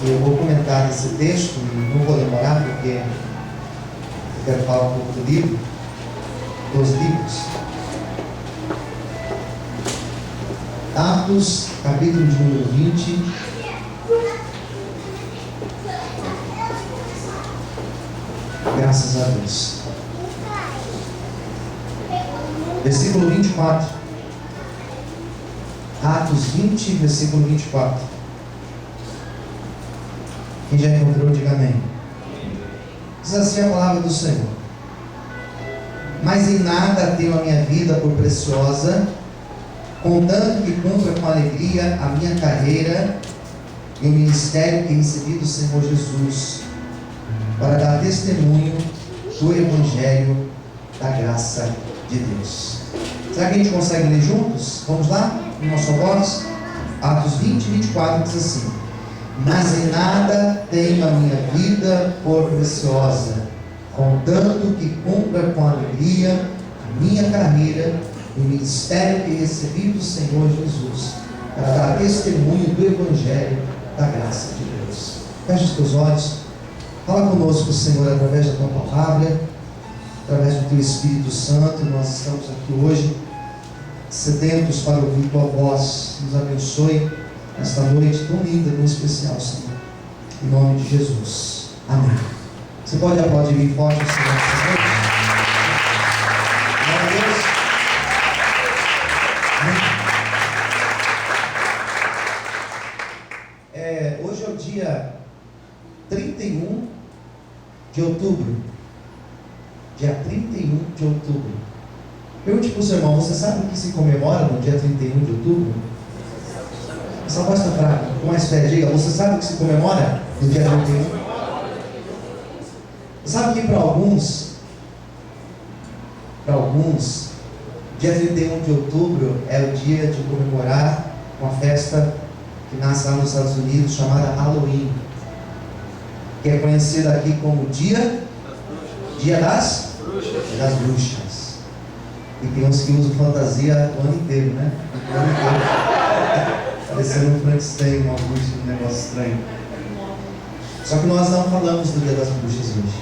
Eu vou comentar esse texto e não vou demorar porque eu quero falar um pouco do livro, dos livros. Atos, capítulo de número 20. Graças a Deus. Versículo 24. Atos 20, versículo 24. Quem já encontrou, diga amém. Diz assim a palavra do Senhor: mas em nada tenho a minha vida por preciosa, contanto que cumpra com alegria a minha carreira e o ministério que recebi do Senhor Jesus, para dar testemunho do Evangelho da graça de Deus. Será que a gente consegue ler juntos? Vamos lá? Uma só voz. Atos 20, 24 diz assim: mas em nada tenho a minha vida por preciosa, contanto que cumpra com alegria a minha carreira e o ministério que recebi do Senhor Jesus, para dar testemunho do Evangelho da graça de Deus. Feche os teus olhos. Fala conosco, Senhor, através da Tua Palavra, através do Teu Espírito Santo. Nós estamos aqui hoje sedentos para ouvir Tua voz. Nos abençoe nesta noite tão linda, tão especial, Senhor. Em nome de Jesus. Amém. Você pode aplaudir bem forte o Senhor nesta noite? Glória a Deus. Amém. Hoje é o dia 31 de outubro. Dia 31 de outubro. Pergunte para o seu irmão: você sabe o que se comemora no dia 31 de outubro? Essa voz está fraca, com mais fé, diga: você sabe o que se comemora no dia 31? Sabe que para alguns, dia 31 de outubro é o dia de comemorar uma festa que nasce lá nos Estados Unidos, chamada Halloween, que é conhecida aqui como Dia das Bruxas. E tem uns que usam fantasia o ano inteiro, né? O ano inteiro. Parecendo um Frankenstein, uma bruxa, um negócio estranho. Só que nós não falamos do Dia das Bruxas hoje.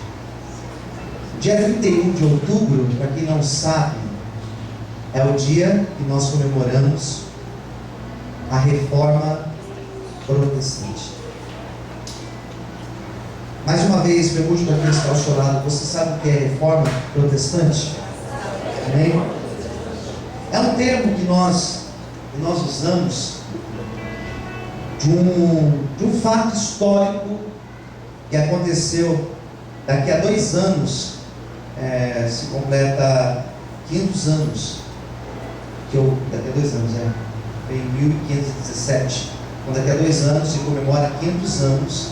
Dia 31 de outubro, para quem não sabe, é o dia que nós comemoramos a Reforma Protestante. Mais uma vez, pergunte para quem está ao seu lado: você sabe o que é Reforma Protestante? Amém? É um termo que nós usamos de um fato histórico que aconteceu daqui a 2 anos. Se completa 500 anos, daqui a 2 anos, em 1517, então daqui a 2 anos se comemora 500 anos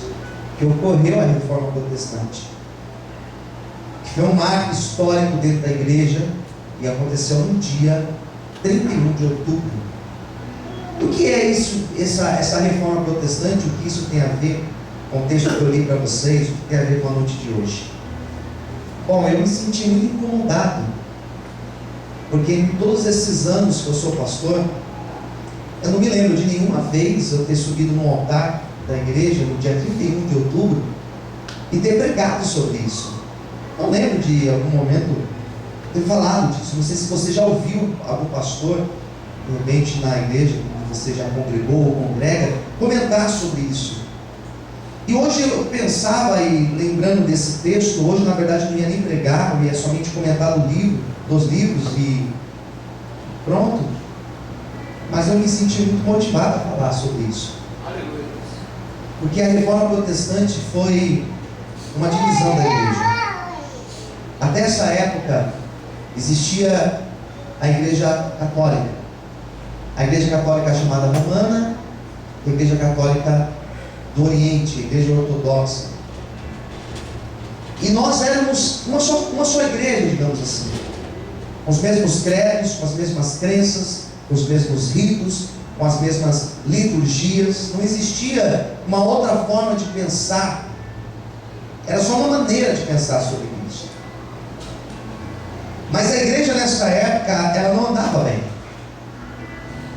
que ocorreu a Reforma Protestante, que foi um marco histórico dentro da igreja e aconteceu no dia 31 de outubro. O que é isso, essa Reforma Protestante? O que isso tem a ver com o texto que eu li para vocês? O que tem a ver com a noite de hoje? Bom, eu me senti muito incomodado, porque em todos esses anos que eu sou pastor, eu não me lembro de nenhuma vez eu ter subido no altar da igreja no dia 31 de outubro e ter pregado sobre isso. Não lembro de algum momento ter falado disso. Não sei se você já ouviu algum pastor, de repente na igreja que você já congregou ou congrega, comentar sobre isso. E hoje eu pensava, e lembrando desse texto, hoje na verdade eu não ia nem pregar, eu ia somente comentar dos livros e pronto. Mas eu me senti muito motivado a falar sobre isso. Porque a Reforma Protestante foi uma divisão da igreja. Até essa época existia a Igreja Católica. A Igreja Católica chamada Romana, a Igreja Católica do Oriente, a Igreja Ortodoxa. E nós éramos uma só igreja, digamos assim, com os mesmos credos, com as mesmas crenças, com os mesmos ritos, com as mesmas liturgias. Não existia uma outra forma de pensar, era só uma maneira de pensar sobre isso. Mas a igreja nessa época, ela não andava bem.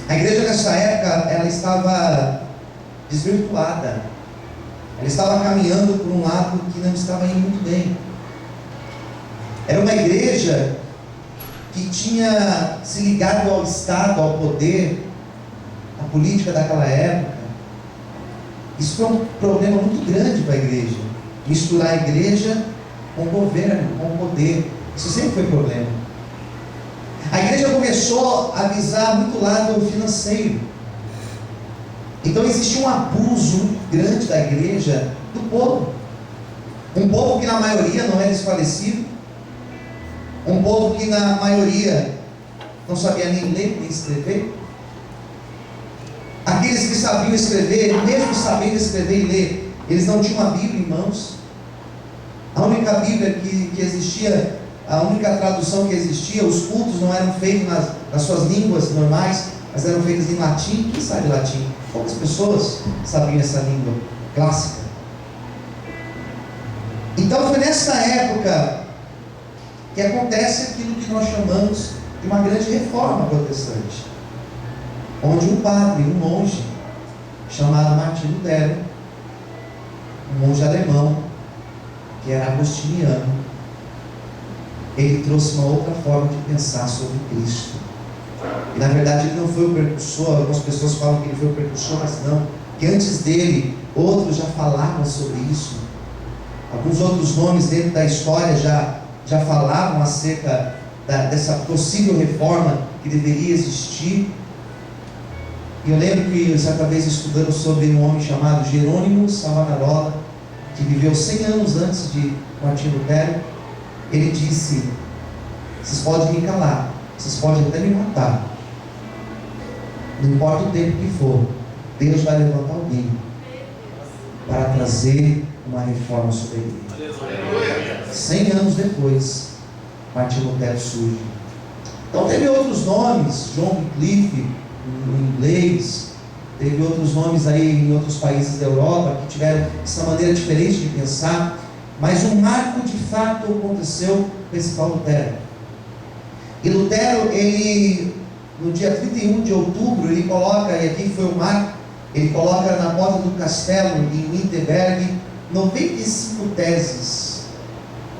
A igreja nessa época, ela estava desvirtuada. Ela estava caminhando por um lado que não estava indo muito bem. Era uma igreja que tinha se ligado ao Estado, ao poder, à política daquela época. Isso foi um problema muito grande para a igreja. Misturar a igreja com o governo, com o poder. Isso sempre foi problema. A igreja começou a visar muito o lado financeiro. Então existia um abuso muito grande da igreja do povo. Um povo que na maioria não era esclarecido. Um povo que na maioria não sabia nem ler nem escrever. Aqueles que sabiam escrever, mesmo sabendo escrever e ler, eles não tinham a Bíblia em mãos. A única Bíblia que existia, a única tradução que existia, os cultos não eram feitos nas suas línguas normais, mas eram feitos em latim. Quem sabe latim? Poucas pessoas sabiam essa língua clássica. Então foi nessa época que acontece aquilo que nós chamamos de uma grande reforma protestante, onde um padre, um monge chamado Martinho Lutero, um monge alemão que era agostiniano, ele trouxe uma outra forma de pensar sobre Cristo. E na verdade ele não foi o precursor. Algumas pessoas falam que ele foi o precursor, mas não, que antes dele outros já falavam sobre isso. Alguns outros nomes dentro da história já falavam acerca dessa possível reforma que deveria existir. E eu lembro que certa vez estudando sobre um homem chamado Jerônimo Savonarola, que viveu 100 anos antes de Martinho Lutero. Ele disse: vocês podem me calar, vocês podem até me matar, não importa o tempo que for, Deus vai levantar alguém para trazer uma reforma sobre a igreja. 100 anos depois, Martinho Lutero surge. Então teve outros nomes, John Wycliffe em inglês, teve outros nomes aí em outros países da Europa que tiveram essa maneira diferente de pensar, mas um marco de fato aconteceu com esse tal Lutero. E Lutero, ele, no dia 31 de outubro, ele coloca, e aqui foi o marco, ele coloca na porta do castelo em Wittenberg 95 teses,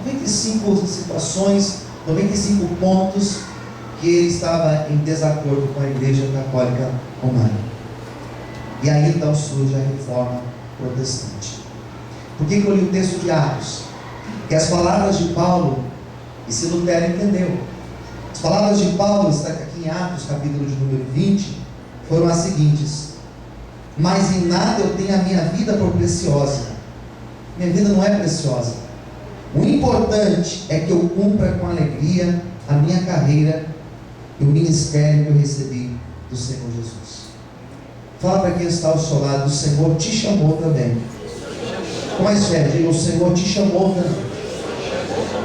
95 situações, 95 pontos que ele estava em desacordo com a Igreja Católica Romana. E aí então surge a Reforma Protestante. Por que eu li o texto de Atos? Porque as palavras de Paulo, esse Lutero entendeu. As palavras de Paulo, está aqui em Atos, capítulo de número 20, foram as seguintes: mas em nada eu tenho a minha vida por preciosa. Minha vida não é preciosa. O importante é que eu cumpra com alegria a minha carreira e o ministério que eu recebi do Senhor Jesus. Fala para quem está ao seu lado: o Senhor te chamou também. Com mais fé, diga: o Senhor te chamou também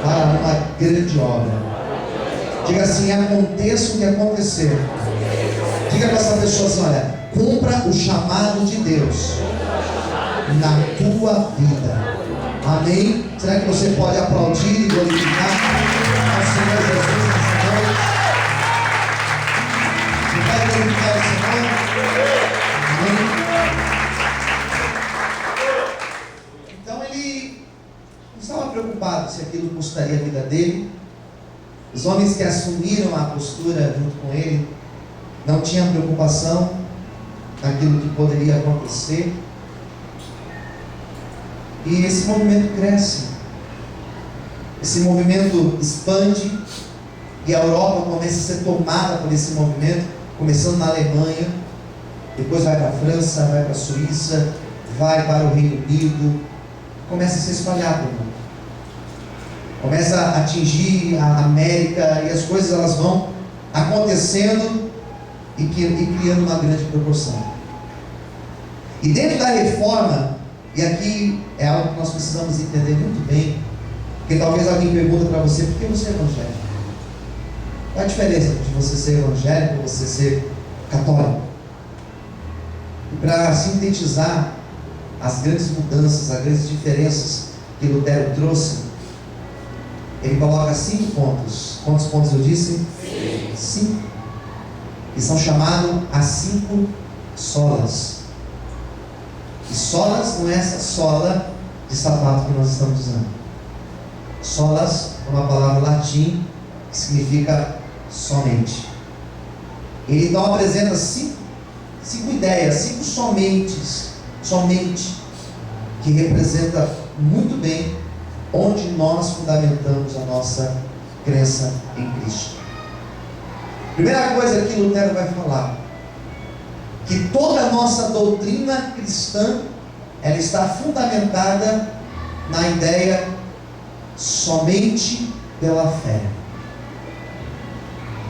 para uma grande obra. Diga assim: aconteça o que acontecer. Diga para essa pessoa assim: olha, cumpra o chamado de Deus na tua vida. Amém? Será que você pode aplaudir e glorificar ao Senhor Jesus nessa noite? Você pode glorificar o Senhor? Amém? Então ele não estava preocupado se aquilo custaria a vida dele. Os homens que assumiram a postura junto com ele não tinham preocupação naquilo que poderia acontecer. E esse movimento cresce, esse movimento expande, e a Europa começa a ser tomada por esse movimento, começando na Alemanha, depois vai para a França, vai para a Suíça, vai para o Reino Unido, começa a se espalhar pelo mundo, começa a atingir a América, e as coisas elas vão acontecendo e criando uma grande proporção. E dentro da reforma, e aqui é algo que nós precisamos entender muito bem, porque talvez alguém pergunte para você: por que você é evangélico? Qual a diferença de você ser evangélico e você ser católico? E para sintetizar as grandes mudanças, as grandes diferenças que Lutero trouxe, ele coloca 5 pontos. Quantos pontos eu disse? 5. E são chamados as 5 solas. E solas não é essa sola de sapato que nós estamos usando. Solas é uma palavra latim que significa somente. Ele então apresenta cinco ideias, 5 somente, que representa muito bem onde nós fundamentamos a nossa crença em Cristo. Primeira coisa que Lutero vai falar, que toda a nossa doutrina cristã, ela está fundamentada na ideia somente pela fé,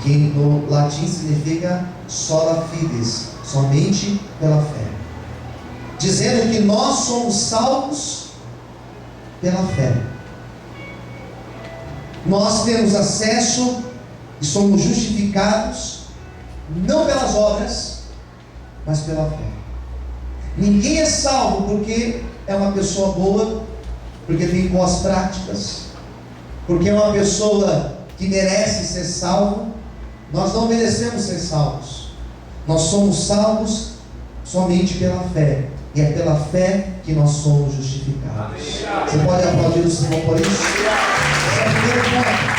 que no latim significa sola fides, somente pela fé, dizendo que nós somos salvos pela fé. Nós temos acesso e somos justificados não pelas obras, mas pela fé. Ninguém é salvo porque é uma pessoa boa, porque tem boas práticas, porque é uma pessoa que merece ser salvo. Nós não merecemos ser salvos. Nós somos salvos somente pela fé, e é pela fé que nós somos justificados. Você pode aplaudir o Senhor por isso? Esse é o primeiro ponto.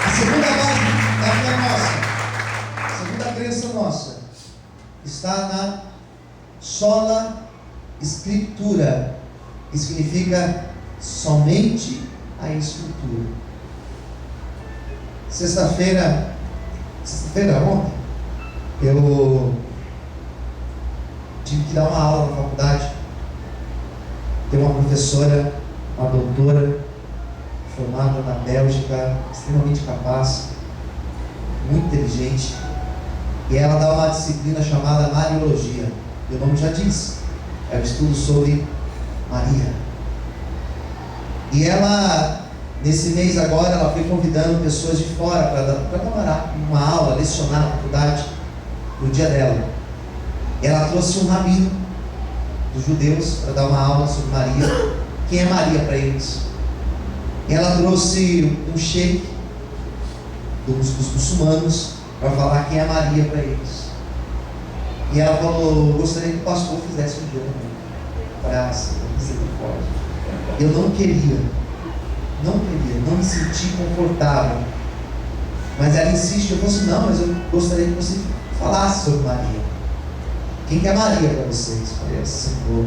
A segunda base da fé nossa, a segunda crença nossa, está na sola escritura, que significa somente a escritura. Sexta-feira ontem, eu tive que dar uma aula na faculdade. Tem uma professora, uma doutora, formada na Bélgica, extremamente capaz, muito inteligente, e ela dá uma disciplina chamada Mariologia, e o nome já diz, é o estudo sobre Maria. E ela, nesse mês agora, ela foi convidando pessoas de fora para dar uma aula, lecionar na faculdade, no dia dela. Ela trouxe um rabino dos judeus para dar uma aula sobre Maria. Quem é Maria para eles? E ela trouxe um sheik dos muçulmanos para falar quem é Maria para eles. E ela falou: gostaria que o pastor fizesse um dia também. Para misericórdia. Eu não queria, não me senti confortável. Mas ela insiste, eu falei assim: não, mas eu gostaria que você falasse sobre Maria. Quem que é Maria para vocês? Eu falei assim: pô,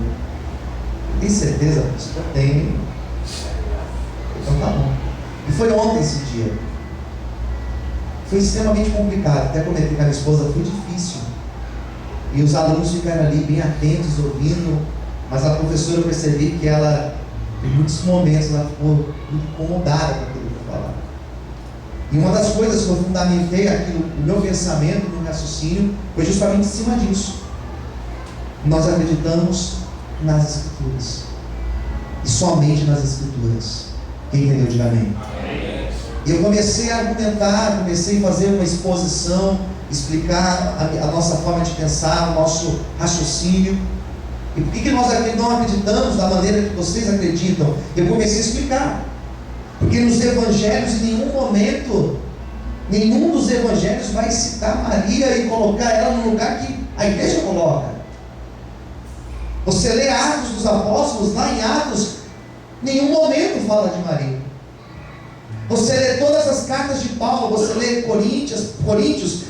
tem certeza? Eu tenho. Então tá bom. E foi ontem esse dia. Foi extremamente complicado. Até comentei com a minha esposa, foi difícil. E os alunos ficaram ali bem atentos, ouvindo. Mas a professora, eu percebi que ela, em muitos momentos, ela ficou muito incomodada com aquilo que eu falava. E uma das coisas que eu fundamentei aquilo, o meu pensamento, o meu raciocínio, foi justamente em cima disso. Nós acreditamos nas Escrituras. E somente nas Escrituras. Quem entendeu, diga amém. E eu comecei a argumentar, comecei a fazer uma exposição, explicar a nossa forma de pensar, o nosso raciocínio. E por que nós não acreditamos da maneira que vocês acreditam? Eu comecei a explicar. Porque nos evangelhos, em nenhum momento, nenhum dos evangelhos vai citar Maria e colocar ela no lugar que a igreja coloca. Você lê Atos dos Apóstolos, lá em Atos, nenhum momento fala de Maria. Você lê todas as cartas de Paulo, você lê Coríntios,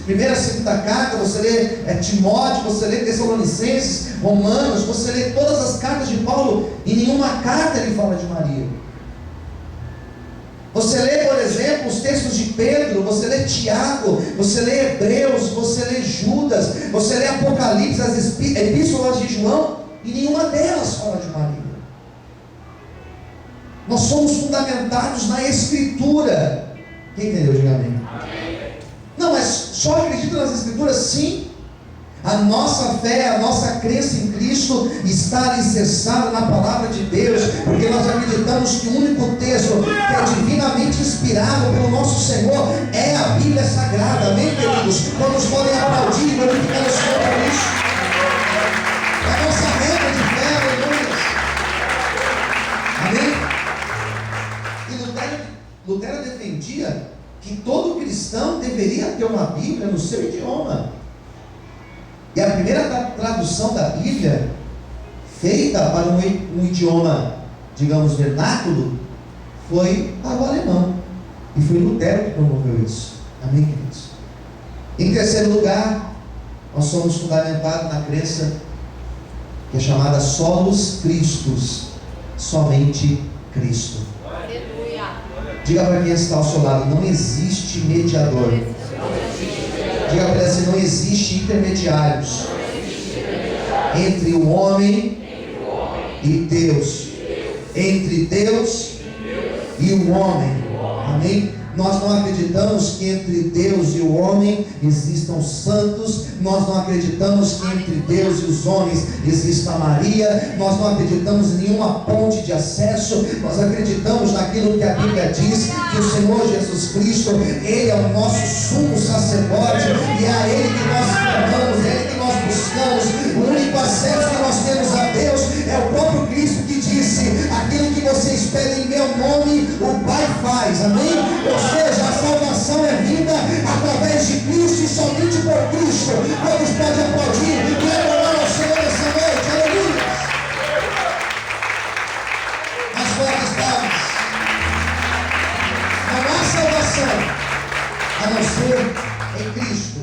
primeira e segunda carta, você lê Timóteo, você lê Tessalonicenses, Romanos, você lê todas as cartas de Paulo, e nenhuma carta ele fala de Maria. Você lê, por exemplo, os textos de Pedro, você lê Tiago, você lê Hebreus, você lê Judas, você lê Apocalipse, as epístolas de João, e nenhuma delas fala de Maria. Nós somos fundamentados na Escritura. Quem entendeu? Diga amém. Não, mas só acredita nas Escrituras? Sim. A nossa fé, a nossa crença em Cristo está alicerçada na palavra de Deus, porque nós acreditamos que o único texto que é divinamente inspirado pelo nosso Senhor é a Bíblia Sagrada. Amém, queridos? Todos podem aplaudir e glorificar o Senhor por isso. A nossa regra de fé, aleluia. Amém? E Lutero defendia que todo cristão deveria ter uma Bíblia no seu idioma. E a primeira tradução da Bíblia, feita para um idioma, digamos, vernáculo, foi para o alemão. E foi Lutero que promoveu isso. Amém, queridos? Em terceiro lugar, nós somos fundamentados na crença que é chamada Solus Christus, somente Cristo. Aleluia. Diga para quem está ao seu lado: não existe mediador. Diga para ele assim: não existe intermediários entre o homem e Deus, entre Deus e o homem. Amém? Nós não acreditamos que entre Deus e o homem existam santos. Nós não acreditamos que entre Deus e os homens exista Maria. Nós não acreditamos em nenhuma ponte de acesso. Nós acreditamos naquilo que a Bíblia diz, que o Senhor Jesus Cristo, Ele é o nosso sumo sacerdote, e é a Ele que nós clamamos, é a Ele que nós buscamos. O único acesso que nós temos a Deus é o próprio Cristo, que disse: aquilo que vocês pedem em meu nome, o Pai faz. Amém? Ou seja, a salvação é vinda através de Cristo e somente por Cristo. Todos podem aplaudir e adorar ao Senhor essa noite. Aleluia! As fortes palmas. Não há salvação a não ser em Cristo.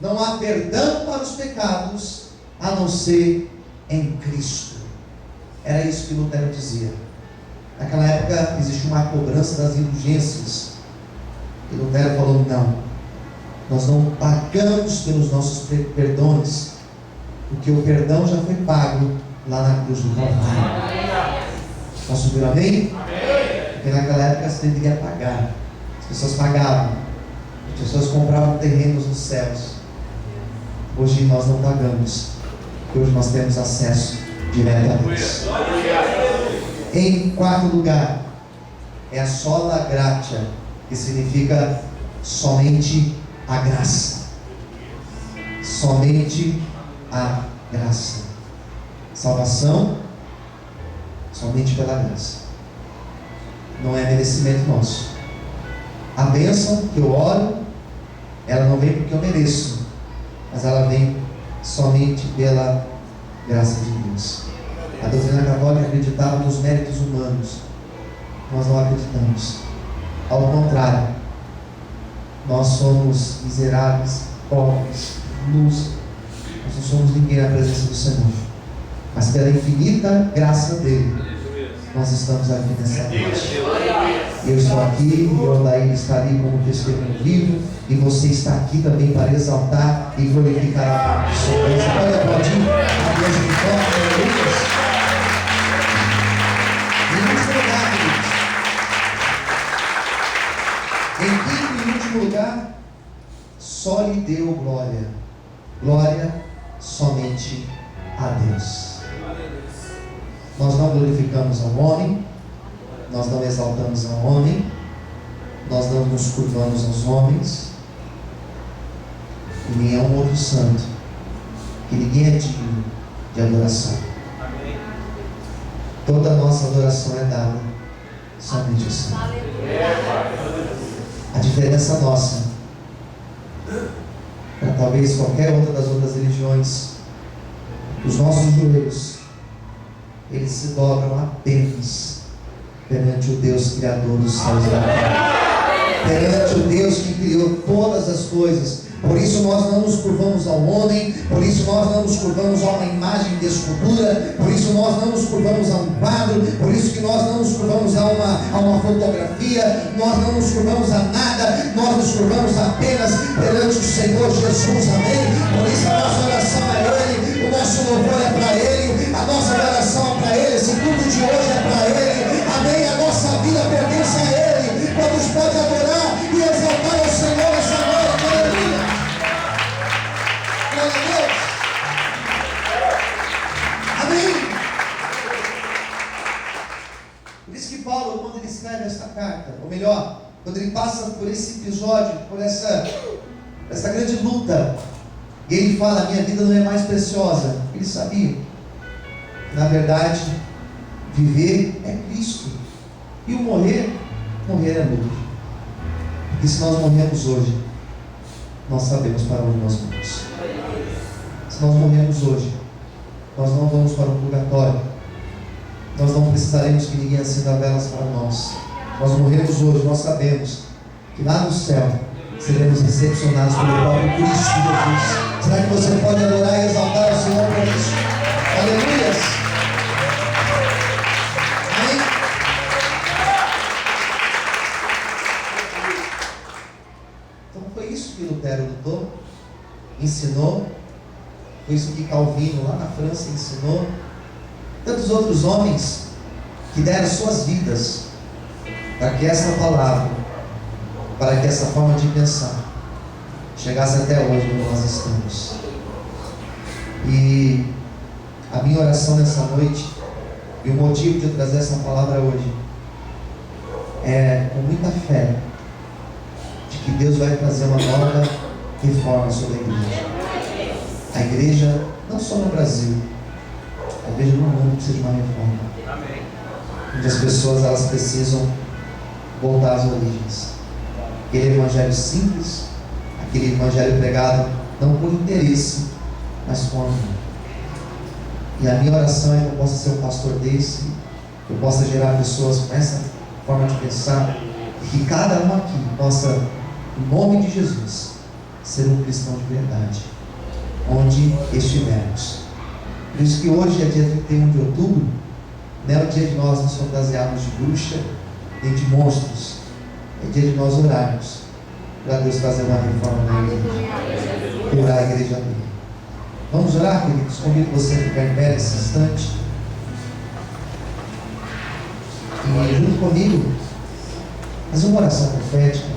Não há perdão para os pecados a não ser em Cristo. Era isso que Lutero dizia. Naquela época existia uma cobrança das indulgências, e Lutero falou: não, nós não pagamos pelos nossos perdões, porque o perdão já foi pago lá na cruz do Calvário. Posso ouvir amém? Porque naquela época você deveria pagar. As pessoas pagavam, as pessoas compravam terrenos nos céus. Hoje nós não pagamos, porque hoje nós temos acesso direto a Deus. Em quarto lugar, é a sola gratia, que significa somente a graça. Somente a graça. Salvação, somente pela graça. Não é merecimento nosso. A bênção que eu oro, ela não vem porque eu mereço, mas ela vem somente pela graça de Deus. A doutrina católica acreditava nos méritos humanos. Nós não acreditamos. Ao contrário, nós somos miseráveis, pobres, nus. Nós não somos ninguém na presença do Senhor. Mas pela infinita graça dele, nós estamos aqui nessa noite. Eu estou aqui, e o Odair está ali como testemunho vivo, e você está aqui também para exaltar e glorificar a nome do Senhor. Você pode aplaudir a Deus de forma. Em quinto e último lugar, só lhe deu glória. Glória somente a Deus. Nós não glorificamos ao homem, nós não exaltamos ao homem, nós não nos curvamos aos homens, e nem a um outro santo, que ninguém é digno de adoração. Toda a nossa adoração é dada somente ao Senhor. A diferença nossa, para talvez qualquer outra das outras religiões, os nossos joelhos, eles se dobram apenas perante o Deus Criador dos céus e da terra, perante o Deus que criou todas as coisas. Por isso nós não nos curvamos ao homem, por isso nós não nos curvamos a uma imagem de escultura, por isso nós não nos curvamos a um quadro, por isso que nós não nos curvamos a uma fotografia, nós não nos curvamos a nada, nós nos curvamos apenas perante o Senhor Jesus, amém? Por isso a nossa oração é Ele, o nosso louvor é para Ele, a nossa adoração é para Ele, esse culto de hoje é para Ele, amém? A nossa vida pertence a Ele. Todos podem adorar e exaltar ao Senhor essa noite, aleluia! Glória a Deus! Amém! Por isso que Paulo, quando ele escreve esta carta, ou melhor, quando ele passa por esse episódio, por essa grande luta, e ele fala: a minha vida não é mais preciosa. Ele sabia, na verdade, viver é Cristo, e o morrer é lucro. Porque se nós morremos hoje, nós sabemos para onde nós vamos. Se nós morrermos hoje, nós não vamos para o purgatório. Nós não precisaremos que ninguém acenda velas para nós. Nós morremos hoje, nós sabemos que lá no céu seremos recepcionados pelo próprio Cristo Jesus. Será que você pode adorar e exaltar o Senhor por isso? Aleluias! Amém? Então foi isso que Lutero lutou, ensinou. Foi isso que Calvino lá na França ensinou. Tantos outros homens que deram suas vidas para que essa palavra, para que essa forma de pensar chegasse até hoje onde nós estamos. E a minha oração nessa noite, e o motivo de eu trazer essa palavra hoje, é com muita fé de que Deus vai trazer uma nova reforma sobre a igreja. A igreja, não só no Brasil, a igreja no mundo precisa de uma reforma. Amém. Onde as pessoas elas precisam voltar às origens. Aquele evangelho simples, aquele evangelho pregado não por interesse, mas com amor. E a minha oração é que eu possa ser um pastor desse, que eu possa gerar pessoas com essa forma de pensar, e que cada um aqui possa, em nome de Jesus, ser um cristão de verdade, onde estivermos. Por isso que hoje é dia 31 de outubro, não é o dia de nós nos fantasiarmos de bruxa, nem de monstros. É dia de nós orarmos para Deus fazer uma reforma na igreja, curar a igreja dele. Vamos orar, queridos? Convido você a ficar em pé nesse instante e junto comigo fazer uma oração profética.